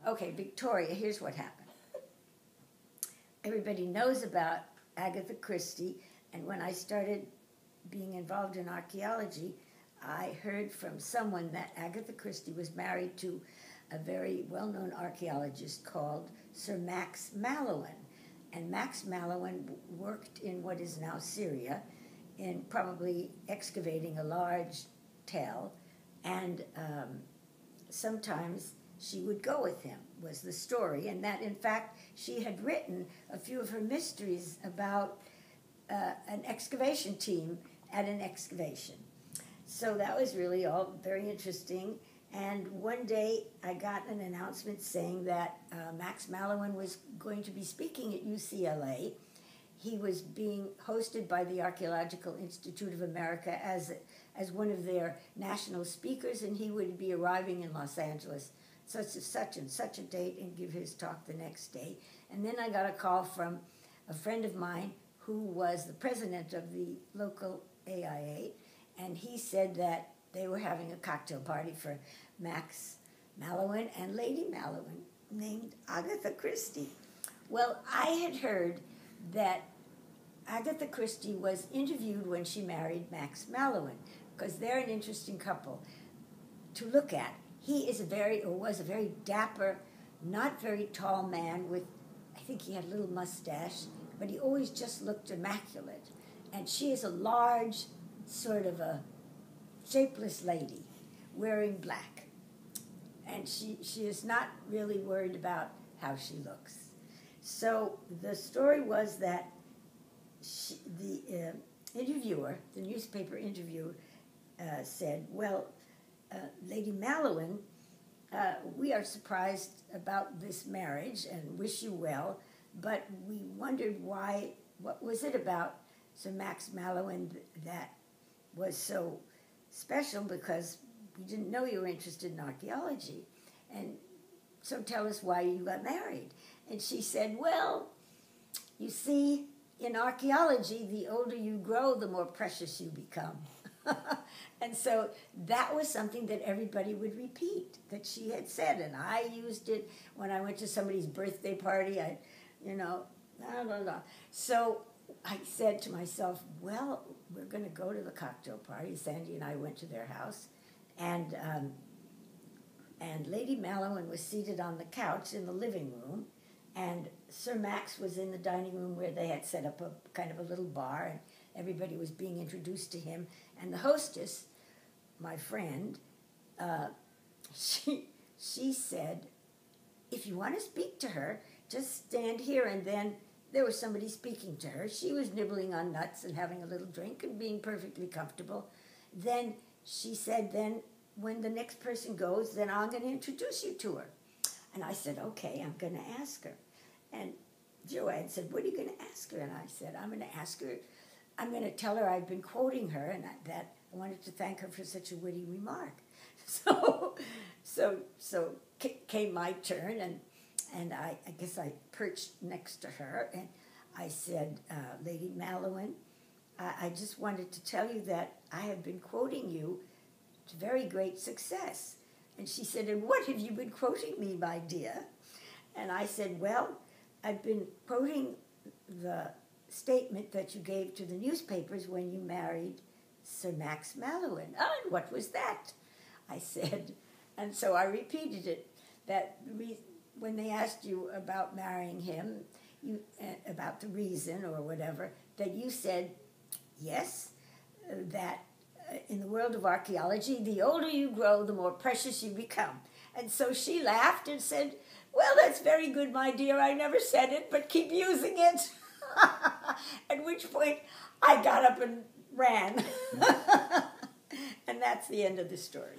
Okay, Victoria, here's what happened. Everybody knows about Agatha Christie, and when I started being involved in archaeology, I heard from someone that Agatha Christie was married to a very well-known archaeologist called Sir Max Mallowan. And Max Mallowan worked in what is now Syria, in probably excavating a large tell, and sometimes she would go with him, was the story, and that in fact she had written a few of her mysteries about an excavation team at an excavation. So that was really all very interesting. And one day I got an announcement saying that Max Mallowan was going to be speaking at UCLA. He was being hosted by the Archaeological Institute of America as one of their national speakers, and he would be arriving in Los Angeles such and such a date and give his talk the next day. And then I got a call from a friend of mine who was the president of the local AIA, and he said that they were having a cocktail party for Max Mallowan and Lady Mallowan named Agatha Christie. Well, I had heard that Agatha Christie was interviewed when she married Max Mallowan, because they're an interesting couple to look at. He is was a very dapper, not very tall man with, I think he had a little mustache, but he always just looked immaculate. And she is a large, sort of a shapeless lady wearing black. And she is not really worried about how she looks. So the story was that the interviewer, the newspaper interviewer, said, well, Lady Mallowan, we are surprised about this marriage and wish you well, but we wondered what was it about Sir Max Mallowan that was so special, because we didn't know you were interested in archaeology. And so tell us why you got married. And she said, well, you see, in archaeology, the older you grow, the more precious you become. And so that was something that everybody would repeat, that she had said, and I used it when I went to somebody's birthday party. Blah, blah, blah. So I said to myself, well, we're going to go to the cocktail party. Sandy and I went to their house, and Lady Mallowan was seated on the couch in the living room, and Sir Max was in the dining room where they had set up a kind of a little bar, and everybody was being introduced to him. And the hostess, my friend, she said, if you want to speak to her, just stand here. And then there was somebody speaking to her. She was nibbling on nuts and having a little drink and being perfectly comfortable. Then she said, then when the next person goes, then I'm going to introduce you to her. And I said, okay, I'm going to ask her. And Joanne said, what are you going to ask her? And I said, I'm going to ask her, I'm going to tell her I've been quoting her and that I wanted to thank her for such a witty remark. So came my turn, and I guess I perched next to her, and I said, Lady Mallowan, I just wanted to tell you that I have been quoting you to very great success. And she said, and what have you been quoting me, my dear? And I said, well, I've been quoting the statement that you gave to the newspapers when you married Sir Max Mallowan. Oh, and what was that? I said, and so I repeated it, that when they asked you about marrying him, about the reason or whatever, that you said, yes, that in the world of archaeology, the older you grow, the more precious you become. And so she laughed and said, well, that's very good, my dear. I never said it, but keep using it. At which point, I got up and ran. And that's the end of the story.